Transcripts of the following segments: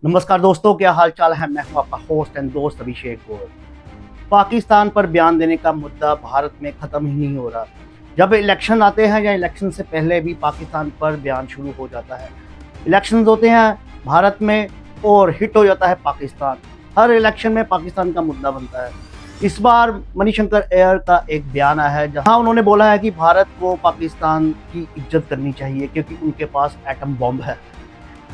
नमस्कार दोस्तों, क्या हाल चाल है। मैं हूं आपका होस्ट एंड दोस्त अभिषेक गोयल। पाकिस्तान पर बयान देने का मुद्दा भारत में ख़त्म ही नहीं हो रहा। जब इलेक्शन आते हैं या इलेक्शन से पहले भी पाकिस्तान पर बयान शुरू हो जाता है। इलेक्शन होते हैं भारत में और हिट हो जाता है पाकिस्तान। हर इलेक्शन में पाकिस्तान का मुद्दा बनता है। इस बार मणिशंकर अय्यर का एक बयान आया है जहां उन्होंने बोला है कि भारत को पाकिस्तान की इज्जत करनी चाहिए क्योंकि उनके पास एटम बॉम्ब है।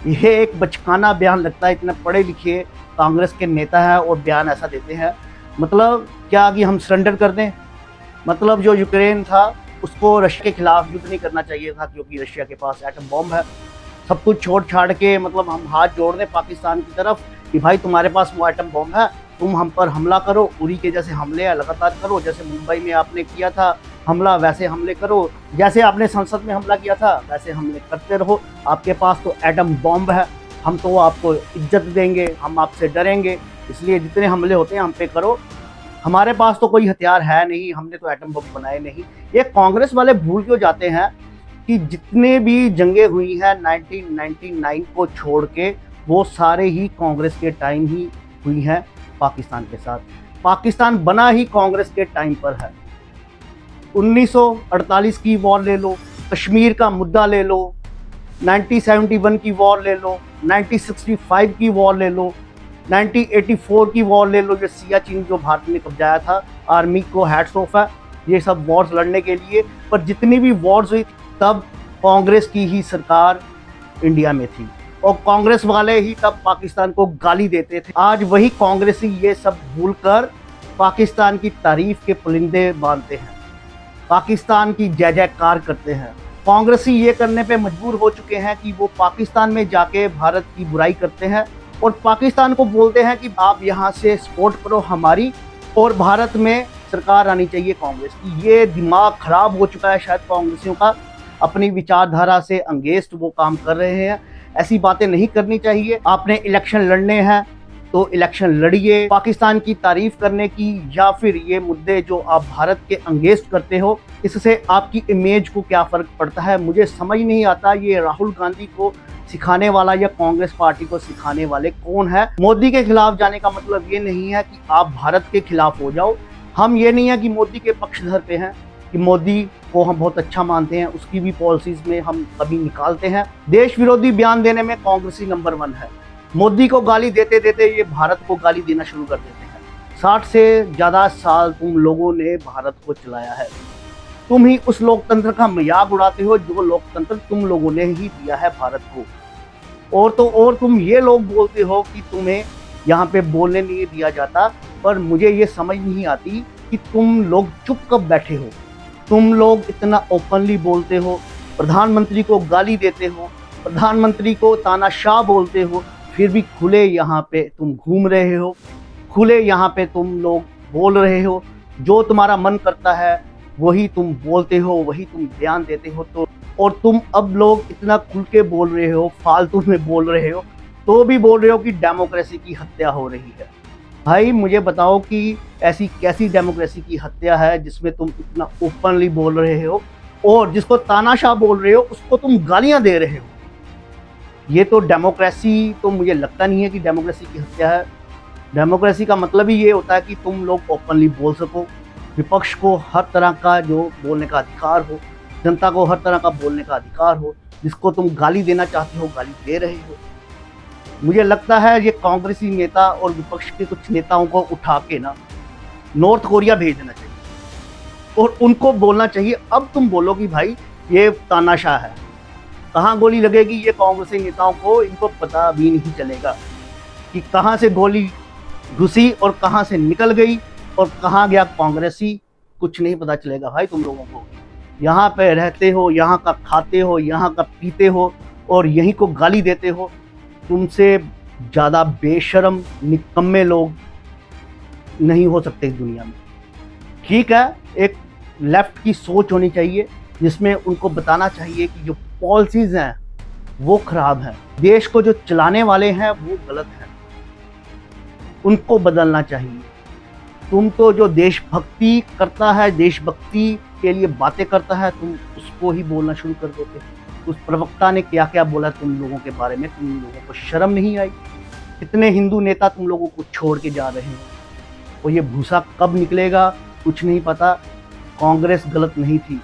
यह एक बचकाना बयान लगता है। इतने पढ़े लिखे कांग्रेस के नेता हैं और बयान ऐसा देते हैं। मतलब क्या कि हम सरेंडर कर दें। मतलब जो यूक्रेन था उसको रशिया के खिलाफ युद्ध नहीं करना चाहिए था क्योंकि रशिया के पास एटम बॉम्ब है। सब कुछ छोड़ छाड़ के मतलब हम हाथ जोड़ दें पाकिस्तान की तरफ कि भाई तुम्हारे पास वो एटम बॉम्ब है, तुम हम पर हमला करो। उरी के जैसे हमले लगातार करो, जैसे मुंबई में आपने किया था हमला वैसे हमले करो, जैसे आपने संसद में हमला किया था वैसे हमले करते रहो। आपके पास तो एटम बॉम्ब है, हम तो आपको इज्जत देंगे, हम आपसे डरेंगे, इसलिए जितने हमले होते हैं हम पे करो। हमारे पास तो कोई हथियार है नहीं, हमने तो एटम बम बनाए नहीं। ये कांग्रेस वाले भूल क्यों जाते हैं कि जितने भी जंगें हुई हैं 1999 को छोड़ के वो सारे ही कांग्रेस के टाइम ही हुई हैं पाकिस्तान के साथ। पाकिस्तान बना ही कांग्रेस के टाइम पर है। 1948 की वॉर ले लो, कश्मीर का मुद्दा ले लो, 1971 की वॉर ले लो, 1965 की वॉर ले लो, 1984 की वॉर ले लो, जो सियाचिन जो भारत ने कब्जाया था। आर्मी को हैट्स ऑफ है ये सब वॉर्स लड़ने के लिए। पर जितनी भी वॉर्स हुई तब कांग्रेस की ही सरकार इंडिया में थी और कांग्रेस वाले ही तब पाकिस्तान को गाली देते थे। आज वही कांग्रेसी ये सब भूलकर पाकिस्तान की तारीफ के पुलिंदे बांधते हैं, पाकिस्तान की जय जयकार करते हैं। कांग्रेसी ये करने पे मजबूर हो चुके हैं कि वो पाकिस्तान में जाके भारत की बुराई करते हैं और पाकिस्तान को बोलते हैं कि आप यहाँ से सपोर्ट करो हमारी और भारत में सरकार आनी चाहिए कांग्रेस की। ये दिमाग खराब हो चुका है शायद कांग्रेसियों का। अपनी विचारधारा से अंगेस्ट वो काम कर रहे हैं। ऐसी बातें नहीं करनी चाहिए। आपने इलेक्शन लड़ने हैं तो इलेक्शन लड़िए। पाकिस्तान की तारीफ करने की या फिर ये मुद्दे जो आप भारत के अंगेस्ट करते हो इससे आपकी इमेज को क्या फ़र्क पड़ता है मुझे समझ नहीं आता। ये राहुल गांधी को सिखाने वाला या कांग्रेस पार्टी को सिखाने वाले कौन है। मोदी के खिलाफ जाने का मतलब ये नहीं है कि आप भारत के खिलाफ हो जाओ। हम ये नहीं है कि मोदी के पक्षधर पे हैं कि मोदी को हम बहुत अच्छा मानते हैं, उसकी भी पॉलिसीज में हम कभी निकालते हैं। देश विरोधी बयान देने में कांग्रेसी नंबर 1 है। मोदी को गाली देते देते ये भारत को गाली देना शुरू कर देते हैं। 60 से ज़्यादा साल तुम लोगों ने भारत को चलाया है। तुम ही उस लोकतंत्र का मजाक उड़ाते हो जो लोकतंत्र तुम लोगों ने ही दिया है भारत को। और तुम ये लोग बोलते हो कि तुम्हें यहाँ पे बोलने नहीं दिया जाता। पर मुझे ये समझ नहीं आती कि तुम लोग चुप कब बैठे हो। तुम लोग इतना ओपनली बोलते हो, प्रधानमंत्री को गाली देते हो, प्रधानमंत्री को तानाशाह बोलते हो, फिर भी खुले यहाँ पे तुम घूम रहे हो, खुले यहाँ पे तुम लोग बोल रहे हो। जो तुम्हारा मन करता है वही तुम बोलते हो, वही तुम बयान देते हो। तो और तुम अब लोग इतना खुल के बोल रहे हो, फालतू में बोल रहे हो, तो भी बोल रहे हो कि डेमोक्रेसी की हत्या हो रही है। भाई मुझे बताओ कि ऐसी कैसी डेमोक्रेसी की हत्या है जिसमें तुम इतना ओपनली बोल रहे हो और जिसको तानाशाह बोल रहे हो उसको तुम गालियां दे रहे हो। ये तो डेमोक्रेसी तो मुझे लगता नहीं है कि डेमोक्रेसी की हत्या है। डेमोक्रेसी का मतलब ही ये होता है कि तुम लोग ओपनली बोल सको, विपक्ष को हर तरह का जो बोलने का अधिकार हो, जनता को हर तरह का बोलने का अधिकार हो। जिसको तुम गाली देना चाहते हो गाली दे रहे हो। मुझे लगता है ये कांग्रेसी नेता और विपक्ष के कुछ नेताओं को उठा के ना नॉर्थ कोरिया भेज देना चाहिए और उनको बोलना चाहिए अब तुम बोलो कि भाई ये तानाशाह है। कहाँ गोली लगेगी ये कांग्रेसी नेताओं को, इनको पता भी नहीं चलेगा कि कहाँ से गोली घुसी और कहाँ से निकल गई और कहाँ गया कांग्रेसी। कुछ नहीं पता चलेगा भाई तुम लोगों को। यहाँ पे रहते हो, यहाँ का खाते हो, यहाँ का पीते हो और यहीं को गाली देते हो। तुमसे ज़्यादा बेशर्म निकम्मे लोग नहीं हो सकते इस दुनिया में। ठीक है, एक लेफ्ट की सोच होनी चाहिए जिसमें उनको बताना चाहिए कि जो पॉलिसीज़ हैं वो ख़राब हैं, देश को जो चलाने वाले हैं वो गलत हैं, उनको बदलना चाहिए। तुम तो जो देशभक्ति करता है, देशभक्ति के लिए बातें करता है, तुम उसको ही बोलना शुरू कर देते हो। उस प्रवक्ता ने क्या क्या बोला तुम लोगों के बारे में, तुम लोगों को शर्म नहीं आई? कितने हिंदू नेता तुम लोगों को छोड़ के जा रहे हैं, और ये भूसा कब निकलेगा कुछ नहीं पता। कांग्रेस गलत नहीं थी,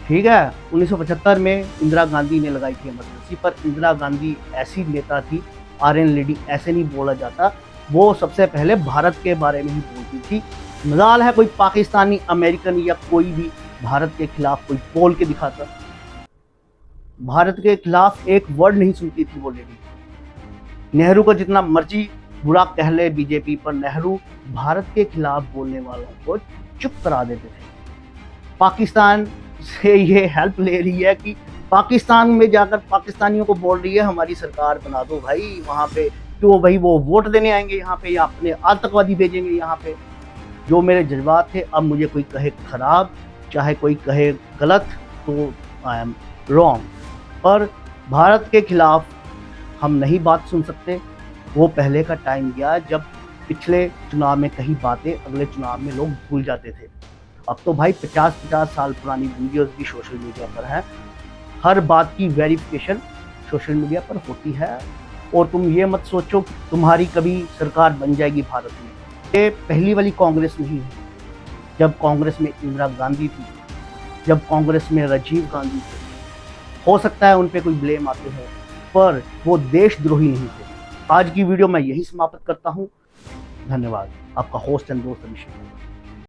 ठीक है। 1975 में इंदिरा गांधी ने लगाई थी इमरजेंसी, पर इंदिरा गांधी ऐसी नेता थी, आर्यन लेडी ऐसे नहीं बोला जाता, वो सबसे पहले भारत के बारे में ही बोलती थी। मजाल है कोई पाकिस्तानी, अमेरिकन या कोई भी भारत के खिलाफ कोई बोल के दिखाता, भारत के खिलाफ एक वर्ड नहीं सुनती थी वो लेडी। नेहरू को जितना मर्जी बुरा कह ले बीजेपी, पर नेहरू भारत के खिलाफ बोलने वालों को चुप करा देते थे। पाकिस्तान से ये हेल्प ले रही है कि पाकिस्तान में जाकर पाकिस्तानियों को बोल रही है हमारी सरकार बना दो भाई, वहाँ पे क्यों भाई वो वोट देने आएंगे यहाँ पे, या अपने आतंकवादी भेजेंगे यहाँ पे। जो मेरे जज्बात थे, अब मुझे कोई कहे खराब, चाहे कोई कहे गलत, तो आई एम रॉन्ग, पर भारत के खिलाफ हम नहीं बात सुन सकते। वो पहले का टाइम गया जब पिछले चुनाव में कही बातें अगले चुनाव में लोग भूल जाते थे। अब तो भाई 50-50 साल पुरानी वीडियोस भी सोशल मीडिया पर है, हर बात की वेरिफिकेशन सोशल मीडिया पर होती है। और तुम ये मत सोचो कि तुम्हारी कभी सरकार बन जाएगी भारत में, ये पहली वाली कांग्रेस नहीं है। जब कांग्रेस में इंदिरा गांधी थी, जब कांग्रेस में राजीव गांधी थे, हो सकता है उन पे कोई ब्लेम आते हो, पर वो देशद्रोही नहीं थे। आज की वीडियो मैं यही समाप्त करता हूँ। धन्यवाद। आपका होस्ट एंड दोस्त अभिषेक।